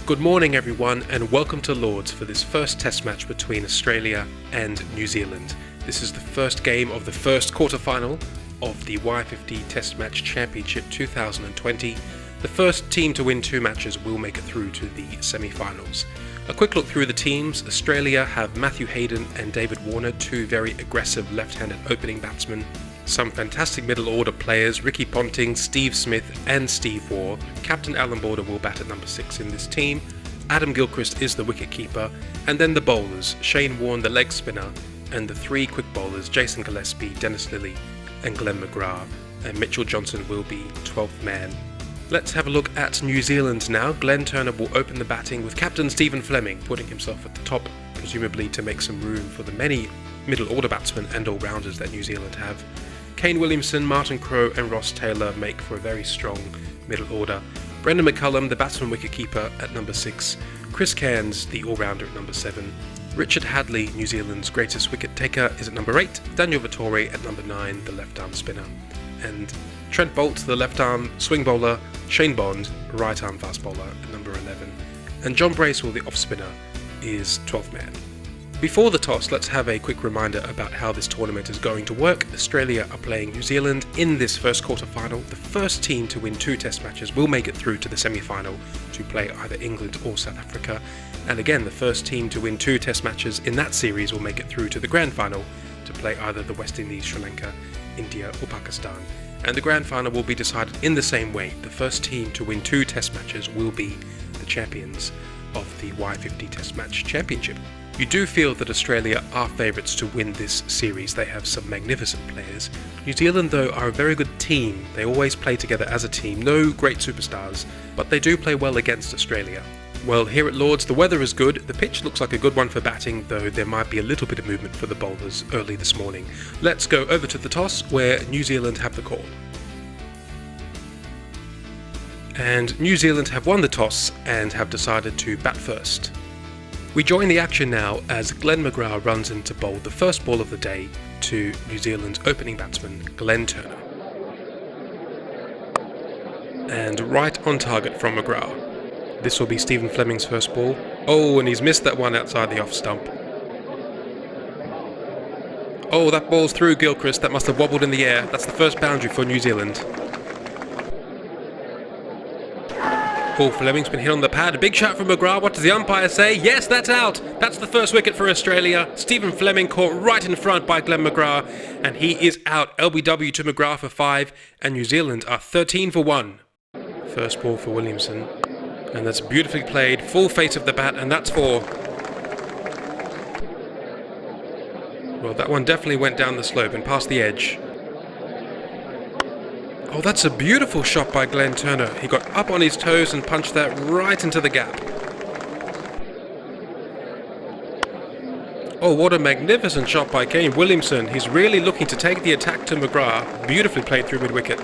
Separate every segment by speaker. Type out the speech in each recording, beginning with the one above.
Speaker 1: Good morning everyone and welcome to Lords for this first test match between Australia and New Zealand. This is the first game of the first quarter-final of the Y50 Test Match Championship 2020. The first team to win two matches will make it through to the semi-finals. A quick look through the teams. Australia have Matthew Hayden and David Warner, two very aggressive left-handed opening batsmen. Some fantastic middle order players, Ricky Ponting, Steve Smith and Steve Waugh. Captain Allan will bat at number 6 in this team. Adam Gilchrist is the wicket keeper. And then the bowlers, Shane Warne the leg spinner, and the three quick bowlers, Jason Gillespie, Dennis Lillee and Glenn McGrath. And Mitchell Johnson will be 12th man. Let's have a look at New Zealand now. Glenn Turner will open the batting with captain Stephen Fleming putting himself at the top, presumably to make some room for the many middle order batsmen and all-rounders that New Zealand have. Kane Williamson, Martin Crowe and Ross Taylor make for a very strong middle order. Brendan McCullum, the batsman wicket-keeper at number 6. Chris Cairns, the all-rounder at number 7. Richard Hadley, New Zealand's greatest wicket-taker, is at number 8. Daniel Vettori at number 9, the left-arm spinner. And Trent Boult, the left-arm swing bowler. Shane Bond, right-arm fast bowler at number 11. And John Bracewell, the off-spinner, is 12th man. Before the toss, let's have a quick reminder about how this tournament is going to work. Australia are playing New Zealand in this first quarter-final. The first team to win two test matches will make it through to the semi-final to play either England or South Africa. And again, the first team to win two test matches in that series will make it through to the grand final to play either the West Indies, Sri Lanka, India or Pakistan. And the grand final will be decided in the same way. The first team to win two test matches will be the champions of the Y50 Test Match Championship. You do feel that Australia are favourites to win this series. They have some magnificent players. New Zealand, though, are a very good team. They always play together as a team. No great superstars, but they do play well against Australia. Well, here at Lords, the weather is good. The pitch looks like a good one for batting, though there might be a little bit of movement for the bowlers early this morning. Let's go over to the toss, where New Zealand have the call. And New Zealand have won the toss and have decided to bat first. We join the action now as Glenn McGrath runs in to bowl the first ball of the day to New Zealand's opening batsman, Glenn Turner. And right on target from McGrath. This will be Stephen Fleming's first ball. Oh, and he's missed that one outside the off stump. Oh, that ball's through Gilchrist. That must have wobbled in the air. That's the first boundary for New Zealand. Oh, Fleming's been hit on the pad. A big shot from McGrath. What does the umpire say? Yes, that's out. That's the first wicket for Australia. Stephen Fleming caught right in front by Glenn McGrath, and he is out. LBW to McGrath for 5, and New Zealand are 13 for 1. First ball for Williamson, and that's beautifully played. Full face of the bat, and that's 4. Well, that one definitely went down the slope and past the edge. Oh, that's a beautiful shot by Glenn Turner. He got up on his toes and punched that right into the gap. Oh, what a magnificent shot by Kane Williamson. He's really looking to take the attack to McGrath. Beautifully played through mid-wicket.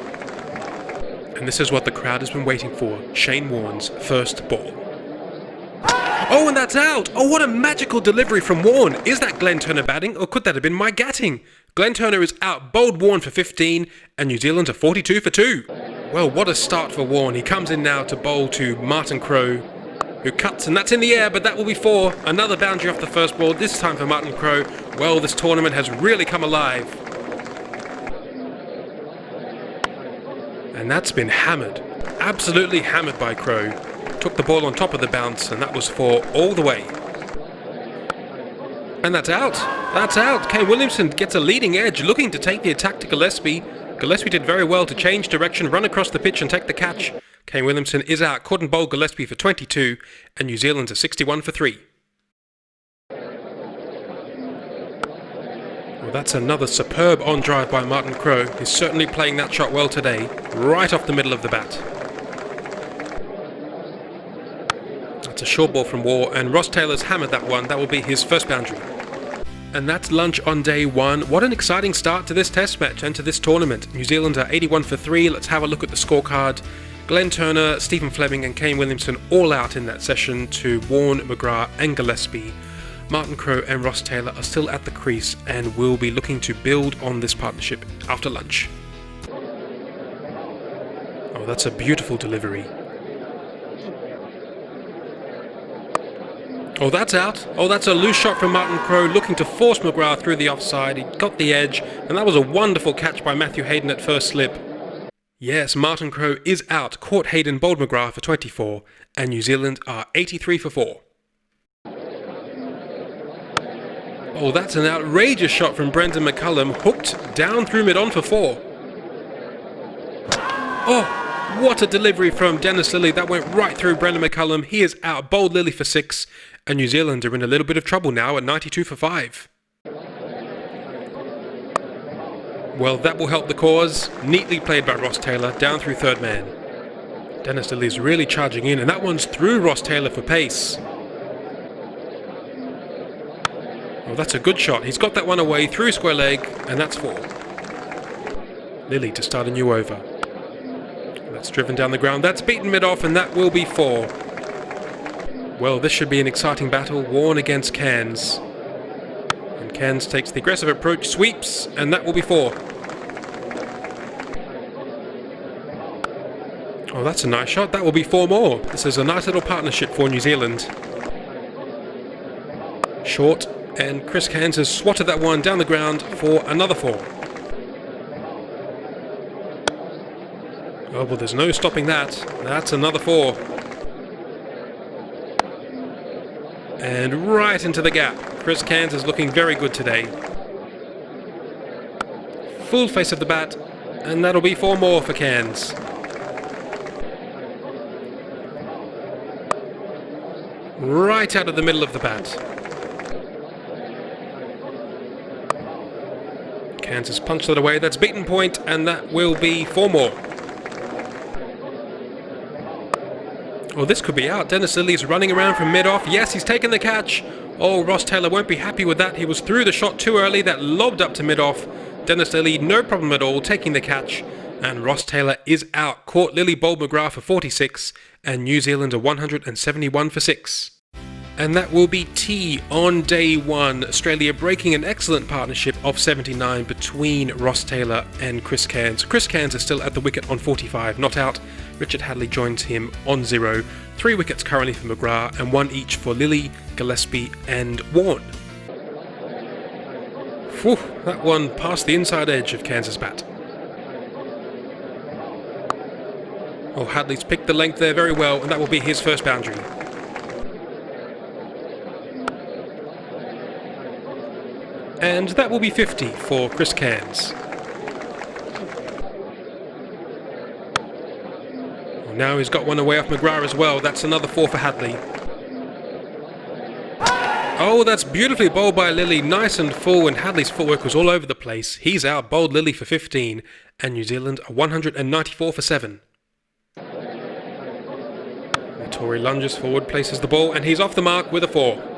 Speaker 1: And this is what the crowd has been waiting for. Shane Warne's first ball. Oh, and that's out! Oh, what a magical delivery from Warne. Is that Glenn Turner batting, or could that have been Mike Gatting? Glenn Turner is out, bowled Warne for 15, and New Zealand are 42 for 2. Well, what a start for Warne. He comes in now to bowl to Martin Crowe, who cuts, and that's in the air, but that will be 4. Another boundary off the first ball, this time for Martin Crowe. Well, this tournament has really come alive. And that's been hammered. Absolutely hammered by Crowe. Took the ball on top of the bounce, and that was 4 all the way. And that's out. That's out. Kane Williamson gets a leading edge, looking to take the attack to Gillespie. Gillespie did very well to change direction, run across the pitch and take the catch. Kane Williamson is out. Couldn't bowl Gillespie for 22, and New Zealand are 61 for 3. Well, that's another superb on drive by Martin Crowe. He's certainly playing that shot well today, right off the middle of the bat. That's a short ball from Waugh, and Ross Taylor's hammered that one. That will be his first boundary. And that's lunch on day 1. What an exciting start to this test match and to this tournament. New Zealand are 81 for 3. Let's have a look at the scorecard. Glenn Turner, Stephen Fleming and Kane Williamson all out in that session to Warne, McGrath and Gillespie. Martin Crowe and Ross Taylor are still at the crease and will be looking to build on this partnership after lunch. Oh, that's a beautiful delivery. Oh, that's out. Oh, that's a loose shot from Martin Crowe, looking to force McGrath through the offside. He got the edge, and that was a wonderful catch by Matthew Hayden at first slip. Yes, Martin Crowe is out. Caught Hayden, bowled McGrath for 24, and New Zealand are 83 for 4. Oh, that's an outrageous shot from Brendan McCullum, hooked down through mid-on for 4. Oh! What a delivery from Dennis Lilly. That went right through Brendan McCullum. He is out. Bowled Lilly for 6. And New Zealand are in a little bit of trouble now at 92 for 5. Well, that will help the cause. Neatly played by Ross Taylor, down through third man. Dennis Lilly's really charging in, and that one's through Ross Taylor for pace. Oh, that's a good shot. He's got that one away through square leg, and that's 4. Lilly to start a new over. That's driven down the ground. That's beaten mid-off, and that will be 4. Well, this should be an exciting battle. Warne against Cairns. And Cairns takes the aggressive approach, sweeps, and that will be 4. Oh, that's a nice shot. That will be 4 more. This is a nice little partnership for New Zealand. Short, and Chris Cairns has swatted that one down the ground for another 4. Oh, well, there's no stopping that. That's another 4. And right into the gap. Chris Cairns is looking very good today. Full face of the bat, and that'll be 4 more for Cairns. Right out of the middle of the bat. Cairns has punched that away. That's beaten point, and that will be 4 more. Oh, this could be out. Dennis Lilly's running around from mid-off. Yes, he's taken the catch. Oh, Ross Taylor won't be happy with that. He was through the shot too early. That lobbed up to mid-off. Dennis Lilly, no problem at all, taking the catch. And Ross Taylor is out. Caught Lilly, bowled McGrath for 46. And New Zealand are 171 for 6. And that will be tea on day 1. Australia breaking an excellent partnership of 79 between Ross Taylor and Chris Cairns. Chris Cairns is still at the wicket on 45, not out. Richard Hadley joins him on 0. 3 wickets currently for McGrath and 1 each for Lilly, Gillespie and Warne. Whew, that one passed the inside edge of Cairns' bat. Oh, Hadley's picked the length there very well, and that will be his first boundary. And that will be 50 for Chris Cairns. Well, now he's got one away off McGrath as well. That's another 4 for Hadley. Oh, that's beautifully bowled by Lilly. Nice and full, and Hadley's footwork was all over the place. He's out, bowled Lilly for 15, and New Zealand are 194 for 7. Tory lunges forward, places the ball, and he's off the mark with a 4.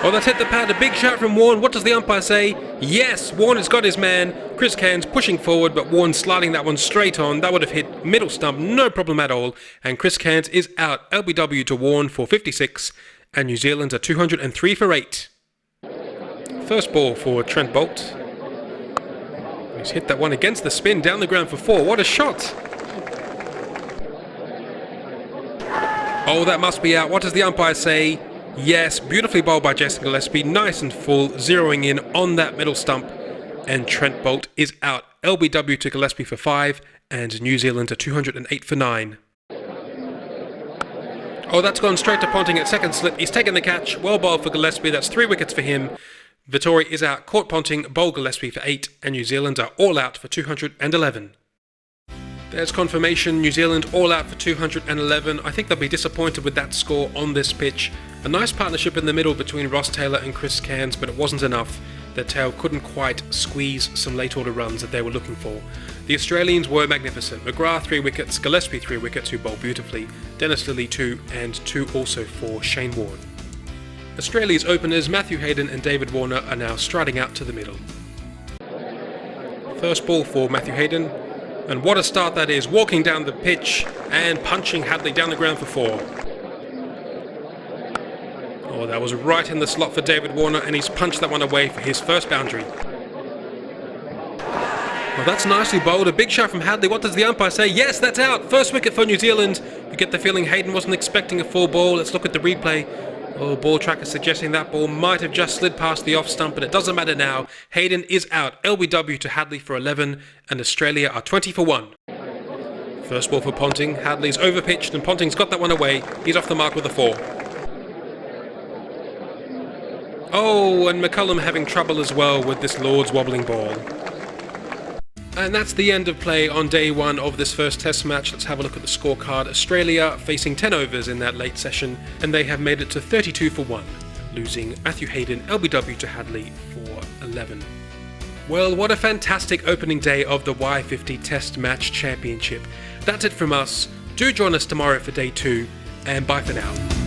Speaker 1: Oh, that's hit the pad. A big shout from Warne. What does the umpire say? Yes, Warne has got his man. Chris Cairns pushing forward, but Warne sliding that one straight on. That would have hit middle stump, no problem at all. And Chris Cairns is out. LBW to Warne for 56, and New Zealand are 203 for 8. First ball for Trent Boult. He's hit that one against the spin, down the ground for 4. What a shot! Oh, that must be out. What does the umpire say? Yes, beautifully bowled by Jason Gillespie, nice and full, zeroing in on that middle stump. And Trent Boult is out. LBW to Gillespie for 5, and New Zealand are 208 for 9. Oh, that's gone straight to Ponting at second slip. He's taken the catch. Well bowled for Gillespie. That's 3 wickets for him. Vittori is out. Caught Ponting, bowled Gillespie for 8, and New Zealand are all out for 211. There's confirmation, New Zealand all out for 211. I think they'll be disappointed with that score on this pitch. A nice partnership in the middle between Ross Taylor and Chris Cairns, but it wasn't enough. Their tail couldn't quite squeeze some late order runs that they were looking for. The Australians were magnificent. McGrath 3 wickets, Gillespie 3 wickets who bowled beautifully, Dennis Lilly 2, and 2 also for Shane Warne. Australia's openers Matthew Hayden and David Warner are now striding out to the middle. First ball for Matthew Hayden. And what a start that is, walking down the pitch and punching Hadley down the ground for 4. Oh, that was right in the slot for David Warner, and he's punched that one away for his first boundary. Well, that's nicely bowled. A big shot from Hadley. What does the umpire say? Yes, that's out. First wicket for New Zealand. You get the feeling Hayden wasn't expecting a full ball. Let's look at the replay. Oh, ball tracker suggesting that ball might have just slid past the off stump, but it doesn't matter now. Hayden is out. LBW to Hadley for 11, and Australia are 20 for 1. First ball for Ponting. Hadley's overpitched, and Ponting's got that one away. He's off the mark with a 4. Oh, and McCullum having trouble as well with this Lord's wobbling ball. And that's the end of play on day 1 of this first test match. Let's have a look at the scorecard. Australia facing 10 overs in that late session, and they have made it to 32 for 1, losing Matthew Hayden, LBW to Hadley for 11. Well, what a fantastic opening day of the Y50 Test Match Championship. That's it from us. Do join us tomorrow for day 2, and bye for now.